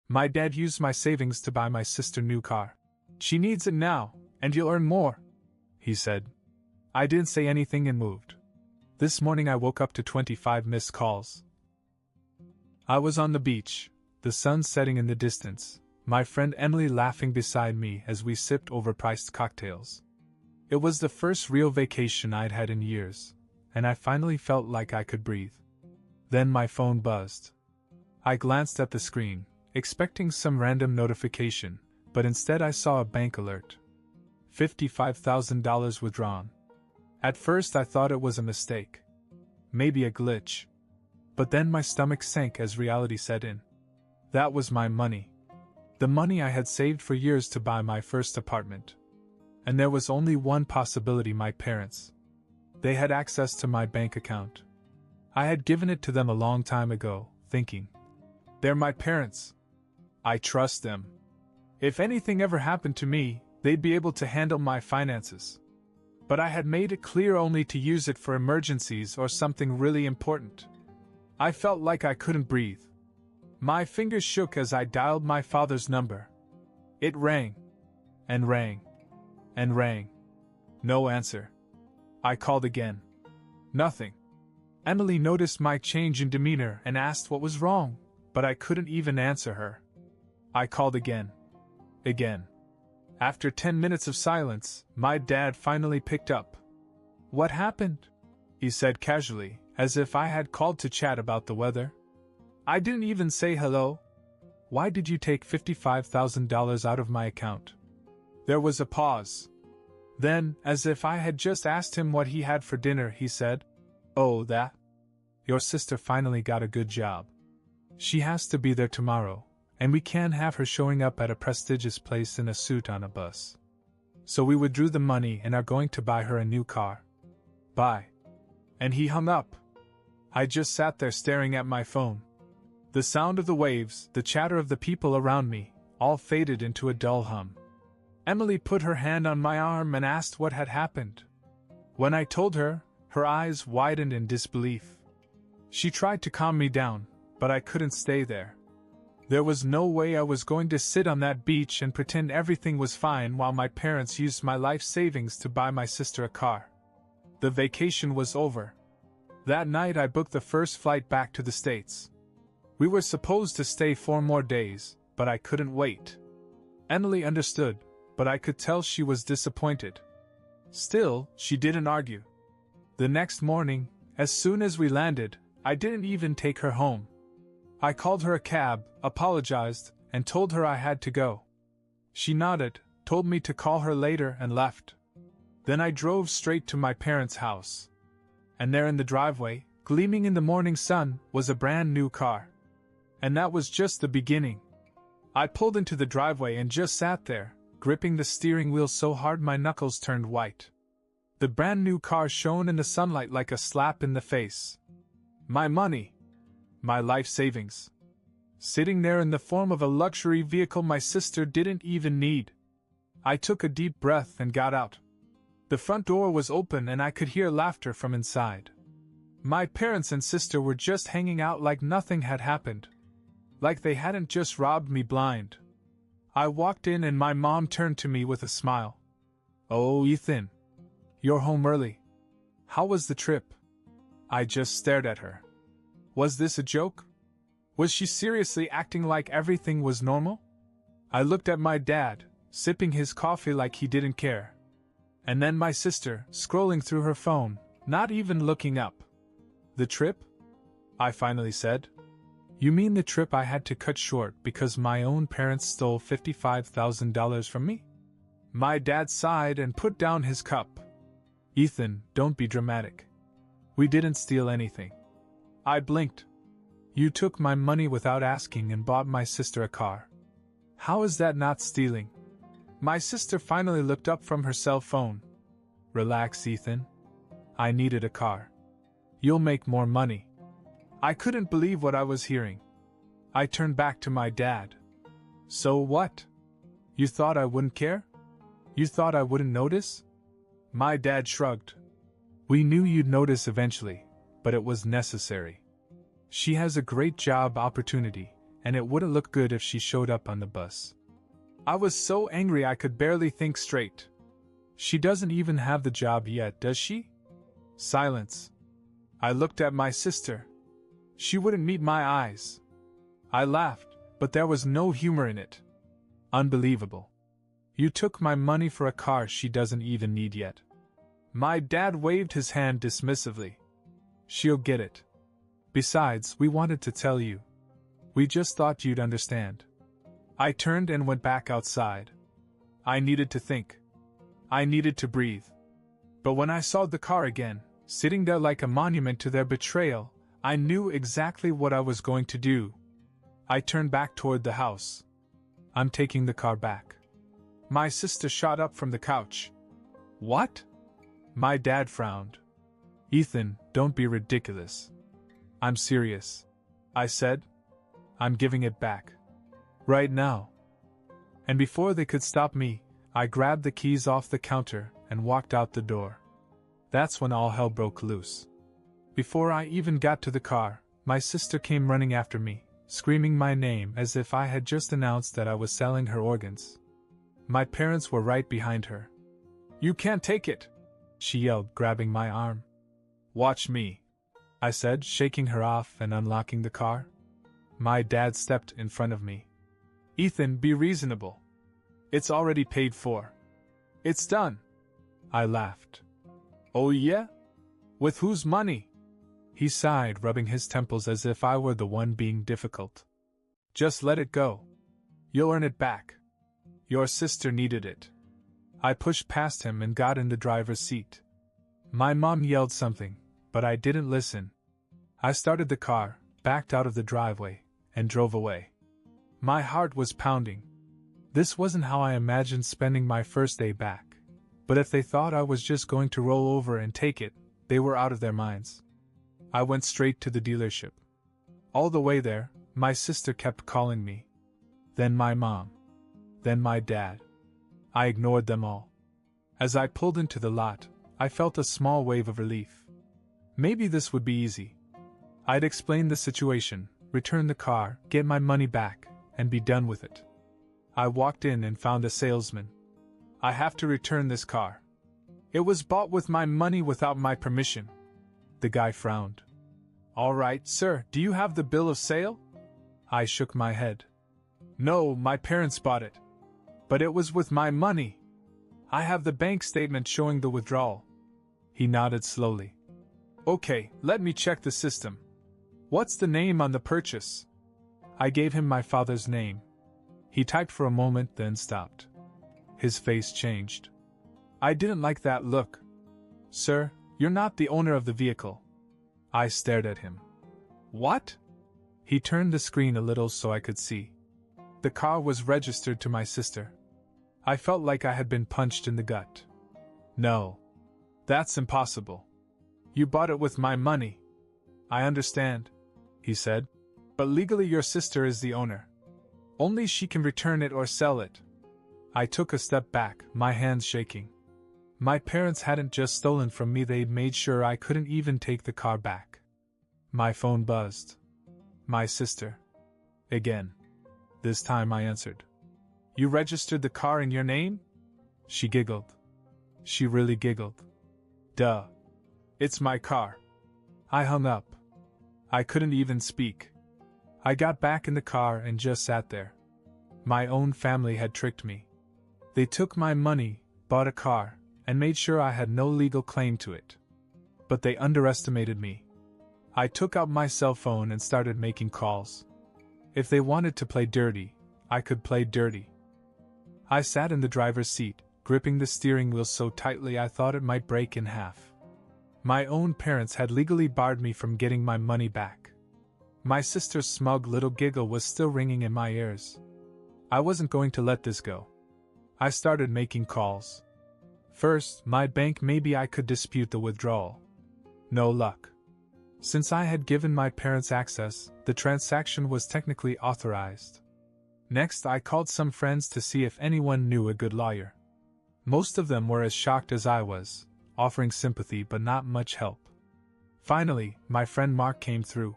My dad used my savings to buy my sister a new car. She needs it now, and you'll earn more, he said. I didn't say anything and moved. This morning I woke up to 25 missed calls. I was on the beach, the sun setting in the distance, my friend Emily laughing beside me as we sipped overpriced cocktails. It was the first real vacation I'd had in years, and I finally felt like I could breathe. Then my phone buzzed. I glanced at the screen, expecting some random notification, but instead I saw a bank alert. $55,000 withdrawn. At first I thought it was a mistake. Maybe a glitch. But then my stomach sank as reality set in. That was my money. The money I had saved for years to buy my first apartment. And there was only one possibility: my parents. They had access to my bank account. I had given it to them a long time ago, thinking, they're my parents. I trust them. If anything ever happened to me, they'd be able to handle my finances. But I had made it clear only to use it for emergencies or something really important. I felt like I couldn't breathe. My fingers shook as I dialed my father's number. It rang. And rang. And rang. No answer. I called again. Nothing. Emily noticed my change in demeanor and asked what was wrong, but I couldn't even answer her. I called again. Again. After 10 minutes of silence, my dad finally picked up. What happened? He said casually, as if I had called to chat about the weather. I didn't even say hello. Why did you take $55,000 out of my account? There was a pause. Then, as if I had just asked him what he had for dinner, he said, Oh, that? Your sister finally got a good job. She has to be there tomorrow, and we can't have her showing up at a prestigious place in a suit on a bus. So we withdrew the money and are going to buy her a new car. Bye. And he hung up. I just sat there staring at my phone. The sound of the waves, the chatter of the people around me, all faded into a dull hum. Emily put her hand on my arm and asked what had happened. When I told her, her eyes widened in disbelief. She tried to calm me down, but I couldn't stay there. There was no way I was going to sit on that beach and pretend everything was fine while my parents used my life savings to buy my sister a car. The vacation was over. That night I booked the first flight back to the States. We were supposed to stay 4 more days, but I couldn't wait. Emily understood, but I could tell she was disappointed. Still, she didn't argue. The next morning, as soon as we landed, I didn't even take her home. I called her a cab, apologized, and told her I had to go. She nodded, told me to call her later, and left. Then I drove straight to my parents' house. And there in the driveway, gleaming in the morning sun, was a brand new car. And that was just the beginning. I pulled into the driveway and just sat there, gripping the steering wheel so hard my knuckles turned white. The brand new car shone in the sunlight like a slap in the face. My money. My life savings. Sitting there in the form of a luxury vehicle my sister didn't even need. I took a deep breath and got out. The front door was open and I could hear laughter from inside. My parents and sister were just hanging out like nothing had happened. Like they hadn't just robbed me blind. I walked in and my mom turned to me with a smile. Oh, Ethan. You're home early. How was the trip? I just stared at her. Was this a joke? Was she seriously acting like everything was normal? I looked at my dad, sipping his coffee like he didn't care. And then my sister, scrolling through her phone, not even looking up. The trip? I finally said. You mean the trip I had to cut short because my own parents stole $55,000 from me? My dad sighed and put down his cup. Ethan, don't be dramatic. We didn't steal anything. I blinked. You took my money without asking and bought my sister a car. How is that not stealing? My sister finally looked up from her cell phone. Relax, Ethan. I needed a car. You'll make more money. I couldn't believe what I was hearing. I turned back to my dad. So what? You thought I wouldn't care? You thought I wouldn't notice? My dad shrugged. We knew you'd notice eventually, but it was necessary. She has a great job opportunity, and it wouldn't look good if she showed up on the bus. I was so angry I could barely think straight. She doesn't even have the job yet, does she? Silence. I looked at my sister. She wouldn't meet my eyes. I laughed, but there was no humor in it. Unbelievable. You took my money for a car she doesn't even need yet. My dad waved his hand dismissively. She'll get it. Besides, we wanted to tell you. We just thought you'd understand. I turned and went back outside. I needed to think. I needed to breathe. But when I saw the car again, sitting there like a monument to their betrayal, I knew exactly what I was going to do. I turned back toward the house. I'm taking the car back. My sister shot up from the couch. What? My dad frowned. Ethan, don't be ridiculous. I'm serious. I said. I'm giving it back. Right now. And before they could stop me, I grabbed the keys off the counter and walked out the door. That's when all hell broke loose. Before I even got to the car, my sister came running after me, screaming my name as if I had just announced that I was selling her organs. My parents were right behind her. You can't take it, she yelled, grabbing my arm. Watch me, I said, shaking her off and unlocking the car. My dad stepped in front of me. Ethan, be reasonable. It's already paid for. It's done. I laughed. Oh yeah? With whose money? He sighed, rubbing his temples as if I were the one being difficult. Just let it go. You'll earn it back. Your sister needed it. I pushed past him and got in the driver's seat. My mom yelled something, but I didn't listen. I started the car, backed out of the driveway, and drove away. My heart was pounding. This wasn't how I imagined spending my first day back, but if they thought I was just going to roll over and take it, they were out of their minds. I went straight to the dealership. All the way there, my sister kept calling me. Then my mom. Then my dad. I ignored them all. As I pulled into the lot, I felt a small wave of relief. Maybe this would be easy. I'd explain the situation, return the car, get my money back, and be done with it. I walked in and found a salesman. I have to return this car. It was bought with my money without my permission. The guy frowned. All right, sir, do you have the bill of sale? I shook my head. No, my parents bought it. But it was with my money. I have the bank statement showing the withdrawal. He nodded slowly. Okay, let me check the system. What's the name on the purchase? I gave him my father's name. He typed for a moment, then stopped. His face changed. I didn't like that look. Sir, you're not the owner of the vehicle. I stared at him. What? He turned the screen a little so I could see. The car was registered to my sister. I felt like I had been punched in the gut. No. That's impossible. You bought it with my money. I understand, he said. But legally your sister is the owner. Only she can return it or sell it. I took a step back, my hands shaking. My parents hadn't just stolen from me, they'd made sure I couldn't even take the car back. My phone buzzed. My sister. Again. This time I answered. You registered the car in your name? She giggled. She really giggled. Duh. It's my car. I hung up. I couldn't even speak. I got back in the car and just sat there. My own family had tricked me. They took my money, bought a car, and made sure I had no legal claim to it. But they underestimated me. I took out my cell phone and started making calls. If they wanted to play dirty, I could play dirty. I sat in the driver's seat, gripping the steering wheel so tightly I thought it might break in half. My own parents had legally barred me from getting my money back. My sister's smug little giggle was still ringing in my ears. I wasn't going to let this go. I started making calls. First, my bank, maybe I could dispute the withdrawal. No luck. Since I had given my parents access, the transaction was technically authorized. Next, I called some friends to see if anyone knew a good lawyer. Most of them were as shocked as I was, offering sympathy but not much help. Finally, my friend Mark came through.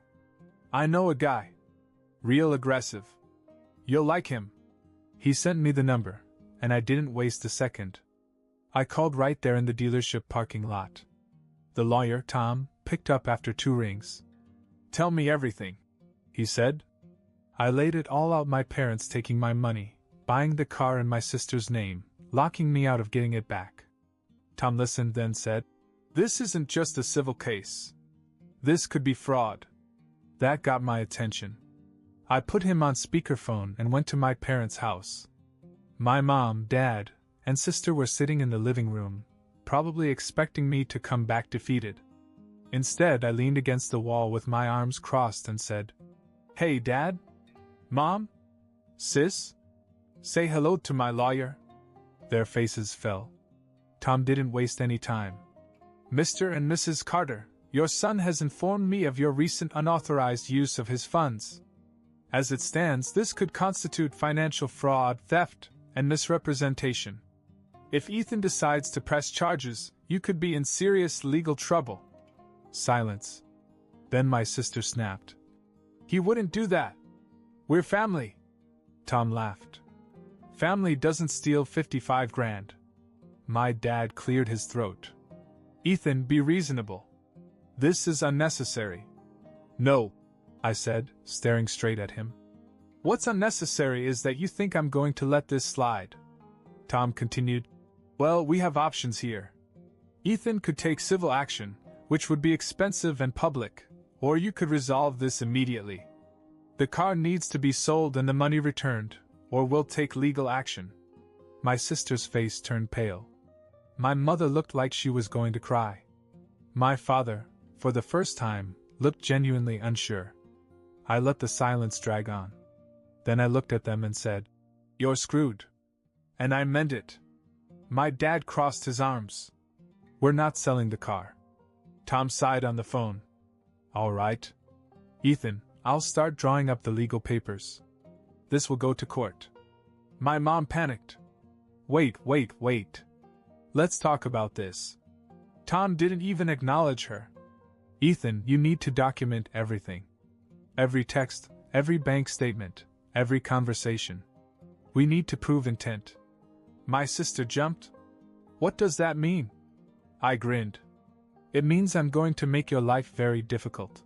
I know a guy. Real aggressive. You'll like him. He sent me the number, and I didn't waste a second. I called right there in the dealership parking lot. The lawyer, Tom, picked up after 2 rings. Tell me everything, he said. I laid it all out, my parents taking my money, buying the car in my sister's name, locking me out of getting it back. Tom listened, then said, "This isn't just a civil case. This could be fraud." That got my attention. I put him on speakerphone and went to my parents' house. My mom, dad, and sister were sitting in the living room, probably expecting me to come back defeated. Instead, I leaned against the wall with my arms crossed and said, "Hey, Dad? Mom? Sis? Say hello to my lawyer." Their faces fell. Tom didn't waste any time. "Mr. and Mrs. Carter, your son has informed me of your recent unauthorized use of his funds. As it stands, this could constitute financial fraud, theft, and misrepresentation. If Ethan decides to press charges, you could be in serious legal trouble." Silence. Then my sister snapped. "He wouldn't do that. We're family." Tom laughed. "Family doesn't steal 55 grand. My dad cleared his throat. "Ethan, be reasonable. This is unnecessary." "No," I said, staring straight at him. "What's unnecessary is that you think I'm going to let this slide." Tom continued, "Well, we have options here. Ethan could take civil action, which would be expensive and public, or you could resolve this immediately. The car needs to be sold and the money returned, or we'll take legal action." My sister's face turned pale. My mother looked like she was going to cry. My father, for the first time, looked genuinely unsure. I let the silence drag on. Then I looked at them and said, "You're screwed." And I meant it. My dad crossed his arms. "We're not selling the car." Tom sighed on the phone. "All right. Ethan, I'll start drawing up the legal papers. This will go to court." My mom panicked. Wait. Let's talk about this." Tom didn't even acknowledge her. "Ethan, you need to document everything. Every text, every bank statement, every conversation. We need to prove intent." My sister jumped. "What does that mean?" I grinned. "It means I'm going to make your life very difficult."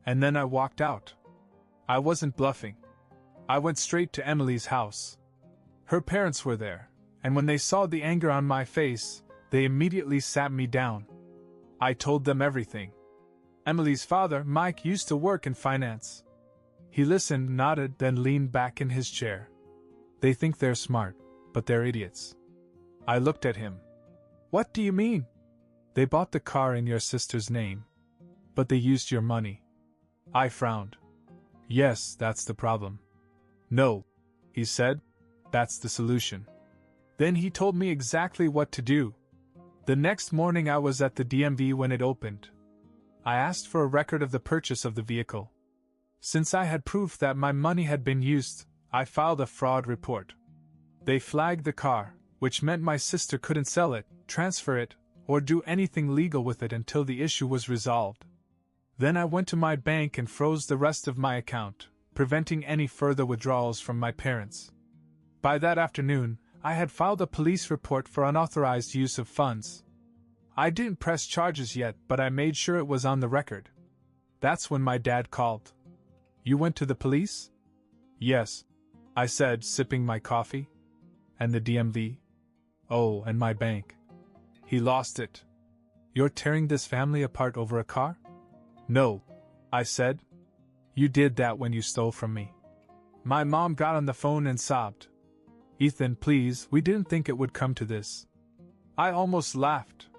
And then I walked out. I wasn't bluffing. I went straight to Emily's house. Her parents were there, and when they saw the anger on my face, they immediately sat me down. I told them everything. Emily's father, Mike, used to work in finance. He listened, nodded, then leaned back in his chair. "They think they're smart, but they're idiots." I looked at him. "What do you mean?" "They bought the car in your sister's name. But they used your money." I frowned. "Yes, that's the problem." "No," he said. "That's the solution." Then he told me exactly what to do. The next morning I was at the DMV when it opened. I asked for a record of the purchase of the vehicle. Since I had proof that my money had been used, I filed a fraud report. They flagged the car, which meant my sister couldn't sell it, transfer it, or do anything legal with it until the issue was resolved. Then I went to my bank and froze the rest of my account, preventing any further withdrawals from my parents. By that afternoon, I had filed a police report for unauthorized use of funds. I didn't press charges yet, but I made sure it was on the record. That's when my dad called. "You went to the police?" "Yes," I said, sipping my coffee. "And the DMV?" "Oh, and my bank." He lost it. "You're tearing this family apart over a car?" "No," I said. "You did that when you stole from me." My mom got on the phone and sobbed. "Ethan, please, we didn't think it would come to this." I almost laughed.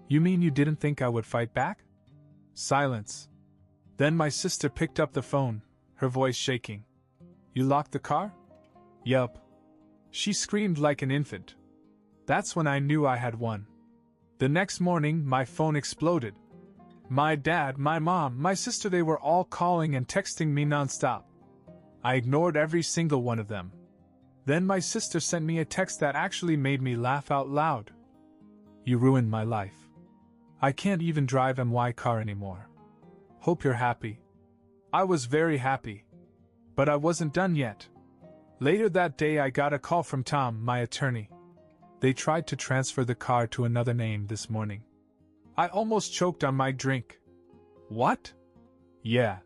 "You mean you didn't think I would fight back?" Silence. Then my sister picked up the phone, her voice shaking. "You locked the car?" "Yup." She screamed like an infant. That's when I knew I had won. The next morning, my phone exploded. My dad, my mom, my sister, they were all calling and texting me nonstop. I ignored every single one of them. Then my sister sent me a text that actually made me laugh out loud. "You ruined my life. I can't even drive MY car anymore. Hope you're happy." I was very happy. But I wasn't done yet. Later that day I got a call from Tom, my attorney. They tried to transfer the car to another name this morning. I almost choked on my drink. What? Yeah.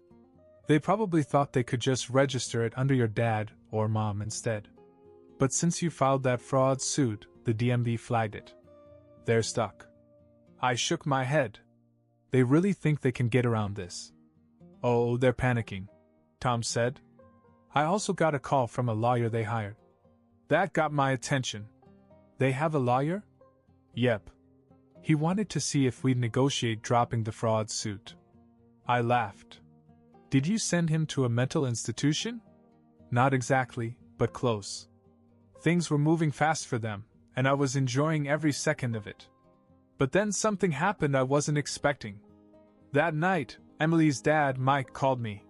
They probably thought they could just register it under your dad or mom instead. But since you filed that fraud suit, the DMV flagged it. They're stuck. I shook my head. They really think they can get around this. Oh, they're panicking, Tom said. I also got a call from a lawyer they hired. That got my attention. They have a lawyer? Yep. He wanted to see if we'd negotiate dropping the fraud suit. I laughed. Did you send him to a mental institution? Not exactly, but close. Things were moving fast for them, and I was enjoying every second of it. But then something happened I wasn't expecting. That night, Emily's dad, Mike, called me.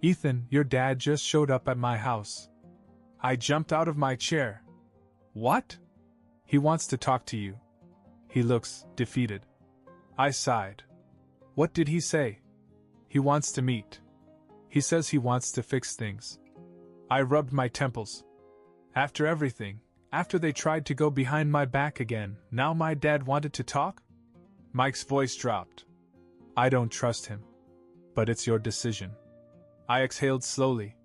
Ethan, your dad just showed up at my house. I jumped out of my chair. What? He wants to talk to you. He looks defeated. I sighed. What did he say? He wants to meet. He says he wants to fix things. I rubbed my temples. After everything, after they tried to go behind my back again, now my dad wanted to talk? Mike's voice dropped. I don't trust him. But it's your decision. I exhaled slowly.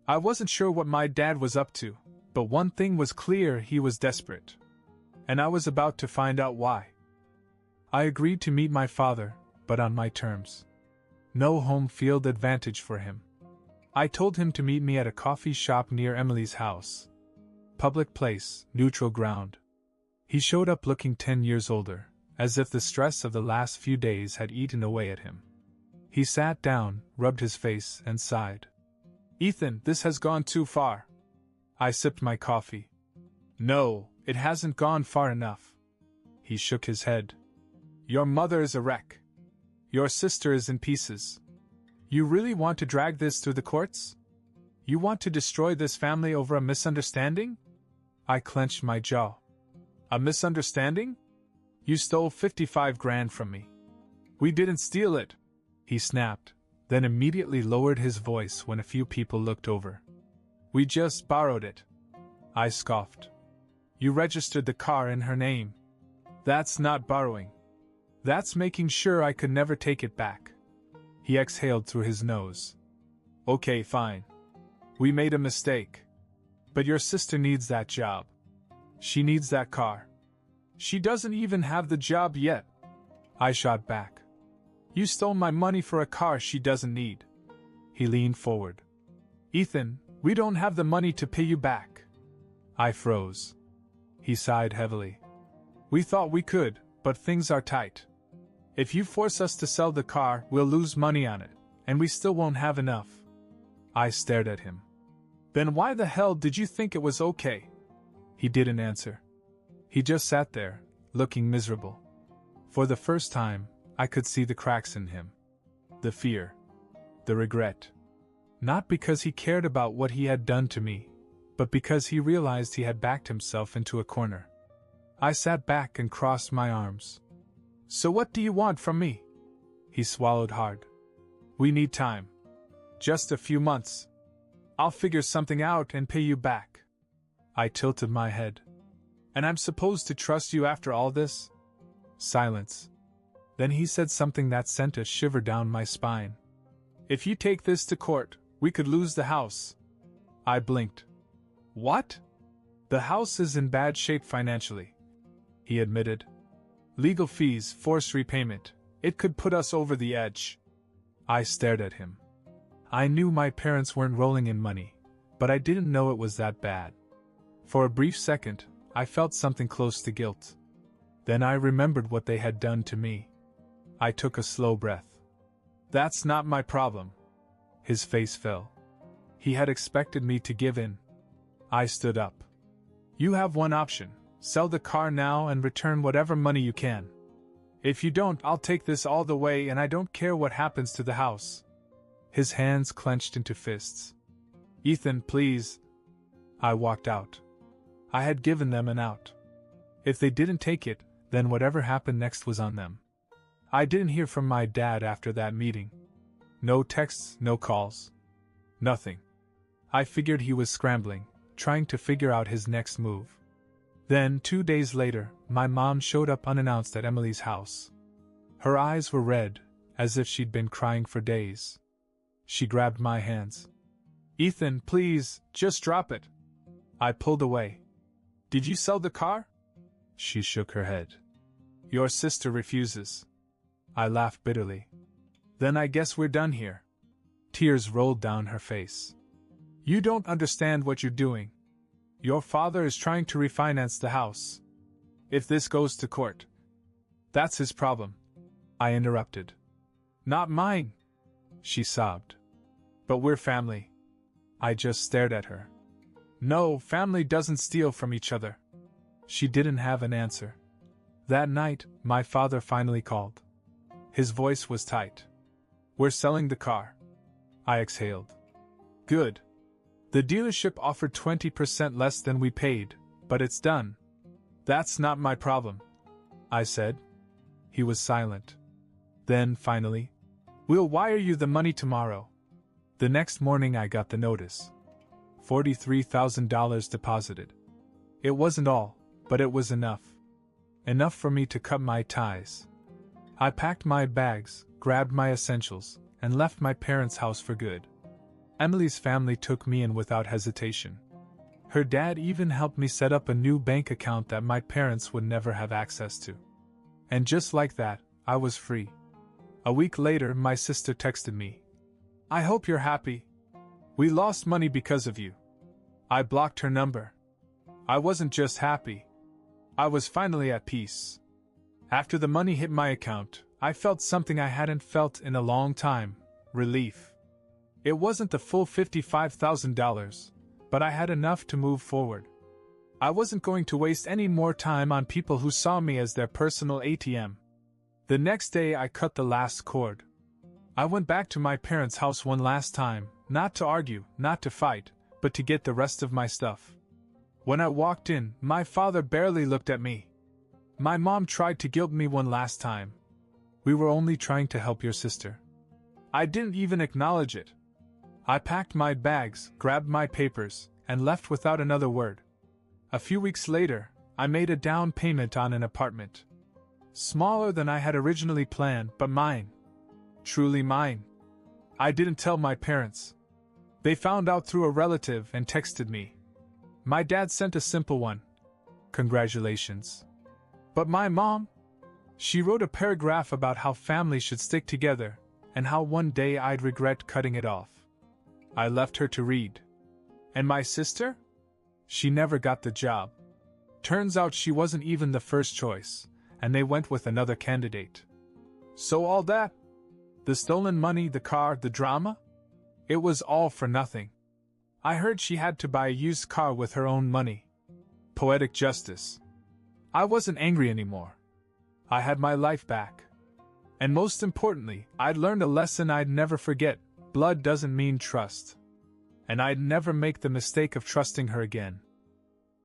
I wasn't sure what my dad was up to, but one thing was clear: he was desperate. And I was about to find out why. I agreed to meet my father, but on my terms. No home field advantage for him. I told him to meet me at a coffee shop near Emily's house. Public place, neutral ground. He showed up looking 10 years older, as if the stress of the last few days had eaten away at him. He sat down, rubbed his face, and sighed. Ethan, this has gone too far. I sipped my coffee. No, it hasn't gone far enough. He shook his head. Your mother is a wreck. Your sister is in pieces. You really want to drag this through the courts? You want to destroy this family over a misunderstanding? I clenched my jaw. A misunderstanding? You stole 55 grand from me. We didn't steal it, he snapped, then immediately lowered his voice when a few people looked over. We just borrowed it. I scoffed. You registered the car in her name. That's not borrowing. That's making sure I could never take it back. He exhaled through his nose. Okay, fine. We made a mistake. But your sister needs that job. She needs that car. She doesn't even have the job yet. I shot back. You stole my money for a car she doesn't need. He leaned forward. Ethan, we don't have the money to pay you back. I froze. He sighed heavily. We thought we could, but things are tight. If you force us to sell the car, we'll lose money on it, and we still won't have enough. I stared at him. Then why the hell did you think it was okay? He didn't answer. He just sat there, looking miserable. For the first time, I could see the cracks in him. The fear. The regret. Not because he cared about what he had done to me, but because he realized he had backed himself into a corner. I sat back and crossed my arms. So what do you want from me? He swallowed hard. We need time. Just a few months. I'll figure something out and pay you back. I tilted my head. And I'm supposed to trust you after all this? Silence. Then he said something that sent a shiver down my spine. If you take this to court, we could lose the house. I blinked. What? The house is in bad shape financially, he admitted. Legal fees, forced repayment. It could put us over the edge. I stared at him. I knew my parents weren't rolling in money, but I didn't know it was that bad. For a brief second, I felt something close to guilt. Then I remembered what they had done to me. I took a slow breath. That's not my problem. His face fell. He had expected me to give in. I stood up. You have one option. Sell the car now and return whatever money you can. If you don't, I'll take this all the way and I don't care what happens to the house. His hands clenched into fists. Ethan, please. I walked out. I had given them an out. If they didn't take it, then whatever happened next was on them. I didn't hear from my dad after that meeting. No texts, no calls. Nothing. I figured he was scrambling, trying to figure out his next move. Then, 2 days later, my mom showed up unannounced at Emily's house. Her eyes were red, as if she'd been crying for days. She grabbed my hands. "Ethan, please, just drop it." I pulled away. "Did you sell the car?" She shook her head. "Your sister refuses." I laughed bitterly. "Then I guess we're done here." Tears rolled down her face. "You don't understand what you're doing. Your father is trying to refinance the house. If this goes to court, that's his problem." I interrupted. "Not mine," she sobbed. "But we're family." I just stared at her. "No, family doesn't steal from each other." She didn't have an answer. That night, my father finally called. His voice was tight. "We're selling the car." I exhaled. "Good. The dealership offered 20% less than we paid, but it's done." "That's not my problem," I said. He was silent. Then, finally, "We'll wire you the money tomorrow." The next morning I got the notice. $43,000 deposited. It wasn't all, but it was enough. Enough for me to cut my ties. I packed my bags, grabbed my essentials, and left my parents' house for good. Emily's family took me in without hesitation. Her dad even helped me set up a new bank account that my parents would never have access to. And just like that, I was free. A week later, my sister texted me. "I hope you're happy. We lost money because of you." I blocked her number. I wasn't just happy. I was finally at peace. After the money hit my account, I felt something I hadn't felt in a long time: relief. It wasn't the full $55,000, but I had enough to move forward. I wasn't going to waste any more time on people who saw me as their personal ATM. The next day I cut the last cord. I went back to my parents' house one last time, not to argue, not to fight, but to get the rest of my stuff. When I walked in, my father barely looked at me. My mom tried to guilt me one last time. "We were only trying to help your sister." I didn't even acknowledge it. I packed my bags, grabbed my papers, and left without another word. A few weeks later, I made a down payment on an apartment. Smaller than I had originally planned, but mine. Truly mine. I didn't tell my parents. They found out through a relative and texted me. My dad sent a simple one: "Congratulations." But my mom? She wrote a paragraph about how family should stick together, and how one day I'd regret cutting it off. I left her to read. And my sister? She never got the job. Turns out she wasn't even the first choice, and they went with another candidate. So all that? The stolen money, the car, the drama? It was all for nothing. I heard she had to buy a used car with her own money. Poetic justice. I wasn't angry anymore. I had my life back. And most importantly, I'd learned a lesson I'd never forget: blood doesn't mean trust. And I'd never make the mistake of trusting her again.